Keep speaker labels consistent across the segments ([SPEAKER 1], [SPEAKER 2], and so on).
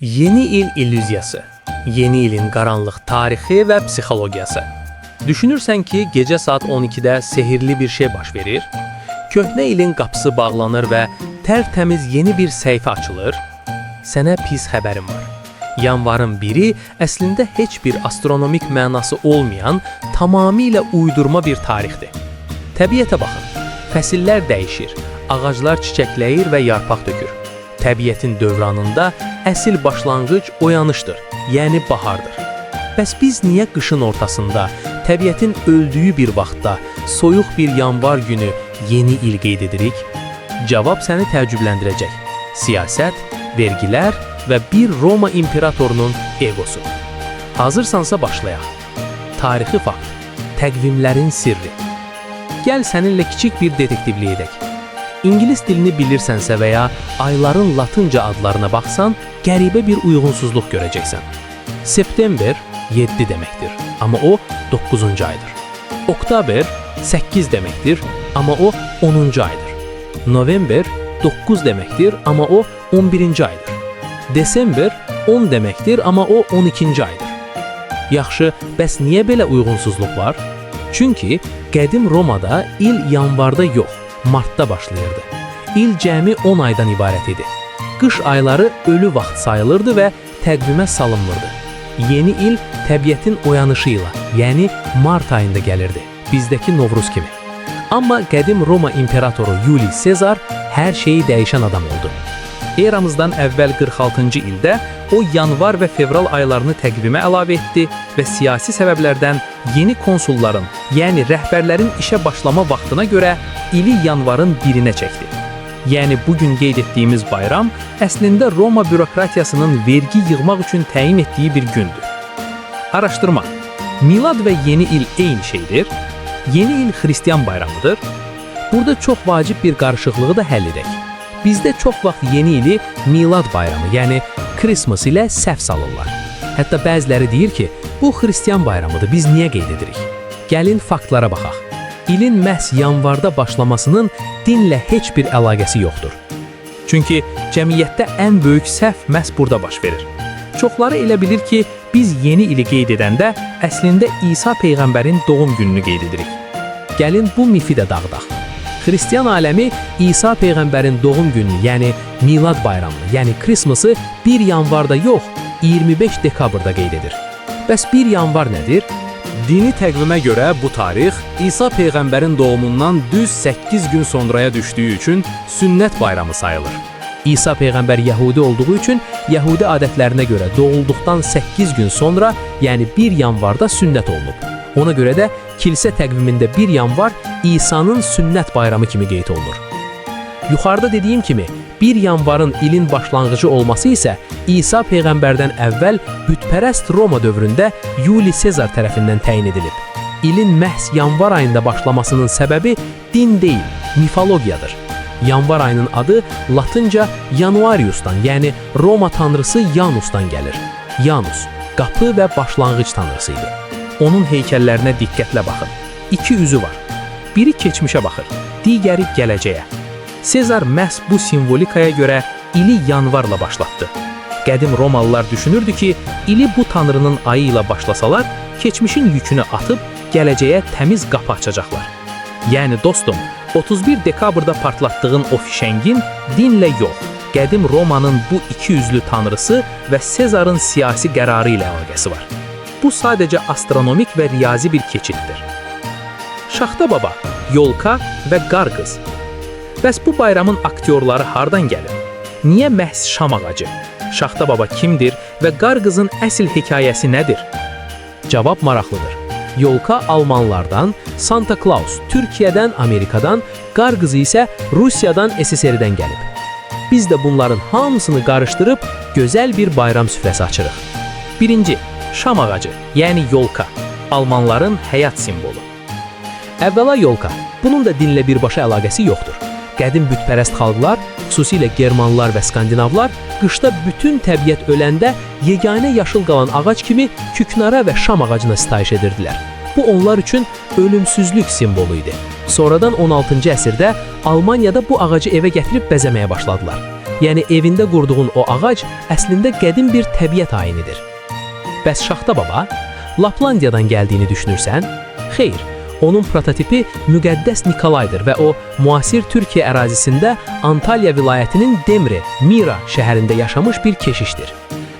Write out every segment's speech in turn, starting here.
[SPEAKER 1] Yeni il illüzyası, yeni ilin qaranlıq tarixi və psixologiyası. Düşünürsən ki, gecə saat 12-də sehirli bir şey baş verir, köhnə ilin qapısı bağlanır və tərtəmiz yeni bir səhifə açılır. Sənə pis xəbərim var. Yanvarın 1-i əslində heç bir astronomik mənası olmayan, tamamilə uydurma bir tarixdir. Təbiətə baxın, fəsillər dəyişir, ağaclar çiçəkləyir və yarpaq dökür. Təbiətin dövranında əsl başlanğıc oyanışdır, yəni bahardır. Bəs biz niyə qışın ortasında, təbiətin öldüyü bir vaxtda, soyuq bir yanvar günü yeni il qeyd edirik? Cavab səni təəccübləndirəcək. Siyasət, vergilər və bir Roma imperatorunun egosu. Hazırsansa başlayaq. Tarixi fakt, təqvimlərin sirri. Gəl səninlə kiçik bir detektivlik edək. İngilis dilini bilirsənsə və ya ayların latınca adlarına baxsan, qəribə bir uyğunsuzluq görəcəksən. September 7 deməkdir, amma o 9-cu aydır. Oktober 8 deməkdir, amma o 10-cu aydır. November 9 deməkdir, amma o 11-ci aydır. Desember 10 deməkdir, amma o 12-ci aydır. Yaxşı, bəs niyə belə uyğunsuzluq var? Çünki qədim Romada il yanvarda yox, martda başlayırdı. İl cəmi 10 aydan ibarət idi. Qış ayları ölü vaxt sayılırdı və təqvimə salınmırdı. Yeni il təbiətin oyanışı ilə, yəni mart ayında gəlirdi, bizdəki Novruz kimi. Amma qədim Roma imperatoru Yuli Sezar hər şeyi dəyişən adam oldu. Eramızdan əvvəl 46-cı ildə o yanvar və fevral aylarını təqvimə əlavə etdi və siyasi səbəblərdən yeni konsulların, yəni rəhbərlərin işə başlama vaxtına görə ili yanvarın 1-inə çəkdi. Yəni bugün qeyd etdiyimiz bayram əslində Roma bürokratiyasının vergi yığmaq üçün təyin etdiyi bir gündür. Araşdırma. Milad və yeni il eyni şeydir. Yeni il xristian bayramıdır. Burada çox vacib bir qarışıqlığı da həll edək. Bizdə çox vaxt yeni ili Milad bayramı, yəni Christmas ilə səhv salırlar. Hətta bəziləri deyir ki, bu xristian bayramıdır, biz niyə qeyd edirik? Gəlin faktlara baxaq. İlin məhz yanvarda başlamasının dinlə heç bir əlaqəsi yoxdur. Çünki cəmiyyətdə ən böyük səhv məhz burada baş verir. Çoxları elə bilir ki, biz yeni ili qeyd edəndə əslində İsa Peyğəmbərin doğum gününü qeyd edirik. Gəlin bu mifi də dağıdaq. Xristian aləmi İsa Peyğəmbərin doğum gününü, yəni Milad bayramını, yəni Christmas'ı 1 yanvarda yox, 25 dekabrda qeyd edir. Bəs 1 yanvar nədir? Dini təqvimə görə bu tarix İsa Peyğəmbərin doğumundan düz 8 gün sonraya düşdüyü üçün sünnət bayramı sayılır. İsa Peyğəmbər Yəhudi olduğu üçün Yəhudi adətlərinə görə doğulduqdan 8 gün sonra, yəni 1 yanvarda sünnət olunub. Ona görə də kilsə təqvimində 1 yanvar İsa'nın sünnət bayramı kimi qeyd olunur. Yuxarıda dediyim kimi, 1 yanvarın ilin başlanğıcı olması isə İsa Peyğəmbərdən əvvəl bütpərəst Roma dövründə Yuli Sezar tərəfindən təyin edilib. İlin məhz yanvar ayında başlamasının səbəbi din deyil, mifologiyadır. Yanvar ayının adı latınca Januarius'dan, yəni Roma tanrısı Janus'dan gəlir. Janus, qapı və başlanğıc tanrısı idi. Onun heykəllərinə diqqətlə baxın. 2 üzü var. Biri keçmişə baxır, digəri gələcəyə. Sezar məhz bu simvolikaya görə ili yanvarla başlatdı. Qədim Romalılar düşünürdü ki, ili bu tanrının ayı ilə başlasalar, keçmişin yükünü atıb gələcəyə təmiz qapı açacaqlar. Yəni dostum, 31 dekabrda partlatdığın o fişəngin dinlə yox, qədim Romanın bu iki üzlü tanrısı və Sezarın siyasi qərarı ilə əlaqəsi var. Bu sadəcə astronomik və riyazi bir keçiddir. Şaxta baba, yolka və qar qız. Bəs bu bayramın aktyorları hardan gəlir? Niyə məhz şam ağacı? Şaxta baba kimdir və qar qızın əsl hekayəsi nədir? Cavab maraqlıdır. Yolka Almanlardan, Santa Claus Türkiyədən, Amerikadan, qar qızı isə Rusiyadan, SSR-dən gəlib. Biz də bunların hamısını qarışdırıb gözəl bir bayram süfrəsi açırıq. Birinci, şam ağacı, yəni yolka, Almanların həyat simvolu. Əvvəla yolka, bunun da dinlə birbaşa əlaqəsi yoxdur. Qədim bütpərəst xalqlar, xüsusilə Germanlar və Skandinavlar, qışda bütün təbiət öləndə yeganə yaşıl qalan ağac kimi küknara və şam ağacına sitayiş edirdilər. Bu onlar üçün ölümsüzlük simvolu idi. Sonradan 16-cı əsrdə Almaniyada bu ağacı evə gətirib bəzəməyə başladılar. yəni evində qurduğun o ağac əslində qədim bir təbiət ayinidir. Bəs Şaxta baba Laplandiyadan gəldiyini düşünürsən? Xeyr, onun prototipi Müqəddəs Nikolaydır və o, müasir Türkiyə ərazisində Antalya vilayətinin Demre, Mira şəhərində yaşamış bir keşişdir.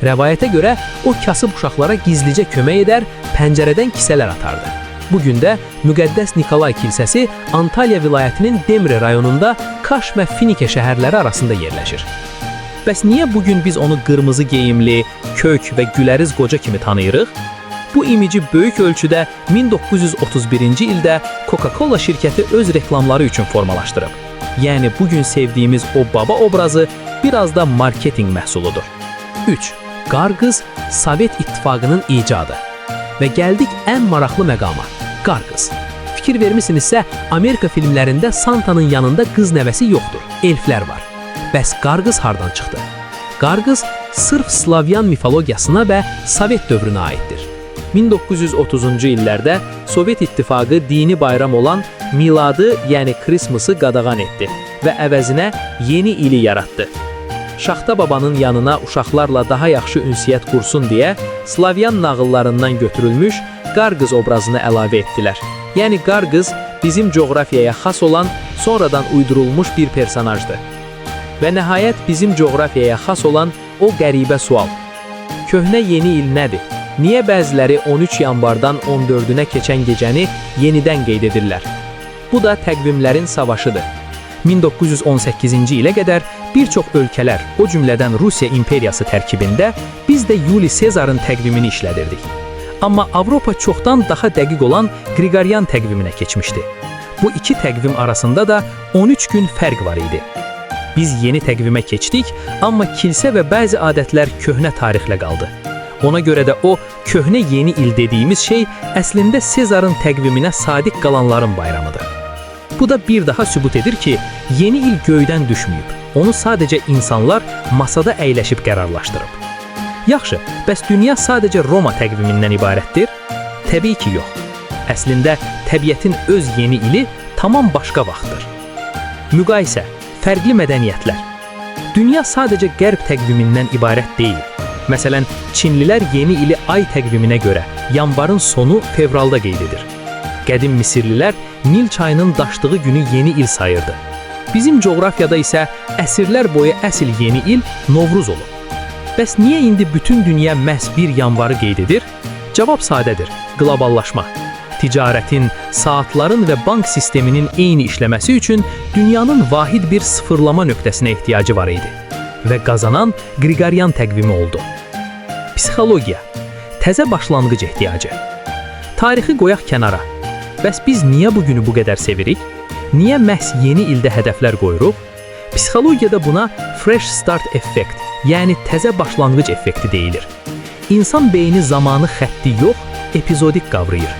[SPEAKER 1] Rəvayətə görə o kasıb uşaqlara gizlicə kömək edər, pəncərədən kisələr atardı. Bugün də Müqəddəs Nikolay kilsəsi Antalya vilayətinin Demre rayonunda Kaş və Finike şəhərləri arasında yerləşir. Bəs niyə bugün biz onu qırmızı geyimli, kök və güləriz qoca kimi tanıyırıq? Bu imici böyük ölçüdə 1931-ci ildə Coca-Cola şirkəti öz reklamları üçün formalaşdırıb. Yəni bugün sevdiyimiz o baba obrazı biraz da marketinq məhsuludur. 3. Qarqız Sovet İttifaqının icadı. Və gəldik ən maraqlı məqama. Qarqız. Fikir vermisinizsə, Amerika filmlərində Santanın yanında qız nəvəsi yoxdur, elflər var. Bəs qarqız hardan çıxdı? Qarqız sırf Slavyan mifologiyasına və Sovet dövrünə aiddir. 1930-cu illərdə Sovet İttifaqı dini bayram olan miladı, yəni Christmas'ı qadağan etdi və əvəzinə yeni ili yaratdı. Şaxta babanın yanına uşaqlarla daha yaxşı ünsiyyət qursun deyə Slavyan nağıllarından götürülmüş Qarqız obrazını əlavə etdilər. Yəni Qarqız bizim coğrafiyaya xas olan sonradan uydurulmuş bir personajdır. Və nəhayət bizim coğrafiyaya xas olan o qəribə sual. Köhnə yeni il nədir? Niyə bəziləri 13 yanvardan 14-ünə keçən gecəni yenidən qeyd edirlər? Bu da təqvimlərin savaşıdır. 1918-ci ilə qədər bir çox ölkələr, o cümlədən Rusiya imperiyası tərkibində biz də Yuli Sezarın təqvimini işlədirdik. Amma Avropa çoxdan daha dəqiq olan Qriqoryan təqviminə keçmişdi. Bu iki təqvim arasında da 13 gün fərq var idi. Biz yeni təqvimə keçdik, amma kilsə və bəzi adətlər köhnə tarixlə qaldı. Ona görə də o, köhnə yeni il dediyimiz şey əslində Sezarın təqviminə sadiq qalanların bayramıdır. Bu da bir daha sübut edir ki, yeni il göydən düşməyib. Onu sadəcə insanlar masada əyləşib qərarlaşdırıb. Yaxşı, bəs dünya sadəcə Roma təqvimindən ibarətdir? Təbii ki, yox. Əslində, təbiətin öz yeni ili tamam başqa vaxtdır. Müqayisə, fərqli mədəniyyətlər. Dünya sadəcə qərb təqvimindən ibarət deyil. Məsələn, Çinlilər yeni ili ay təqviminə görə yanvarın sonu fevralda qeyd edir. Qədim Misirlilər Nil çayının daşdığı günü yeni il sayırdı. Bizim coğrafiyada isə əsrlər boyu əsl yeni il Novruz olub. Bəs niyə indi bütün dünya məhz bir yanvarı qeyd edir? Cavab sadədir: qloballaşma. Ticarətin, saatların və bank sisteminin eyni işləməsi üçün dünyanın vahid bir sıfırlama nöqtəsinə ehtiyacı var idi. Və qazanan Qriqoryan təqvimi oldu. Psixologiya, təzə başlanğıc ehtiyacı. Tarixi qoyaq kənara. Bəs biz niyə bugünü bu qədər sevirik? Niyə məhz yeni ildə hədəflər qoyuruq? Psixologiyada buna fresh start effect, yəni təzə başlanğıc effekti deyilir. İnsan beyni zamanı xətti yox, epizodik qavrayır.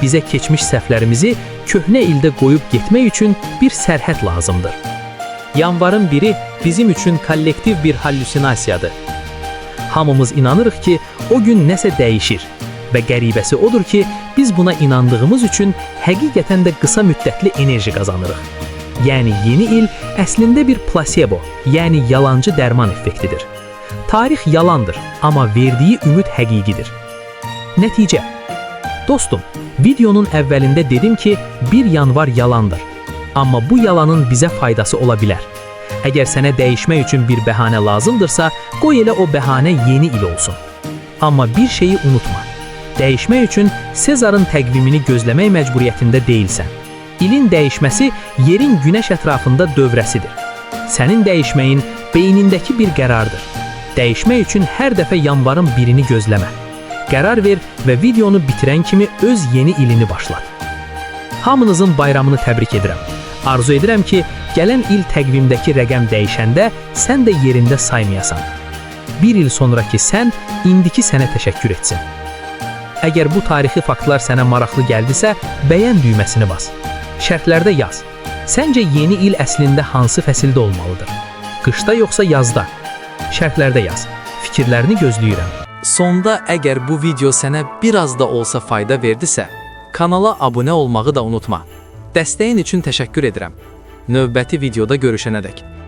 [SPEAKER 1] Bizə keçmiş səhvlərimizi köhnə ildə qoyub getmək üçün bir sərhəd lazımdır. Yanvarın 1-i bizim üçün kollektiv bir hallüsinasiyadır. Hamımız inanırıq ki, o gün nəsə dəyişir və qəribəsi odur ki, biz buna inandığımız üçün həqiqətən də qısa müddətli enerji qazanırıq. Yəni yeni il əslində bir plasebo, yəni yalancı dərman effektidir. Tarix yalandır, amma verdiyi ümid həqiqidir. Nəticə. Dostum, videonun əvvəlində dedim ki, 1 yanvar yalandır. Amma bu yalanın bizə faydası ola bilər. Əgər sənə dəyişmək üçün bir bəhanə lazımdırsa, qoy elə o bəhanə yeni il olsun. Amma bir şeyi unutma. Dəyişmək üçün Sezarın təqvimini gözləmək məcburiyyətində deyilsən. İlin dəyişməsi yerin günəş ətrafında dövrəsidir. Sənin dəyişməyin beynindəki bir qərardır. Dəyişmək üçün hər dəfə yanvarın 1-ini gözləmə. Qərar ver və videonu bitirən kimi öz yeni ilini başlat. Hamınızın bayramını təbrik edirəm. Arzu edirəm ki, gələn il təqvimdəki rəqəm dəyişəndə sən də yerində saymayasan. Bir il sonraki sən indiki sənə təşəkkür etsin. Əgər bu tarixi faktlar sənə maraqlı gəldisə, bəyən düyməsini bas. Şərhlərdə yaz. Səncə yeni il əslində hansı fəsildə olmalıdır? Qışda yoxsa yazda? Şərhlərdə yaz. Fikirlərini gözləyirəm.
[SPEAKER 2] Sonda əgər bu video sənə biraz da olsa fayda verdisə, kanala abunə olmağı da unutma. Dəstəyin üçün təşəkkür edirəm. Növbəti videoda görüşənədək.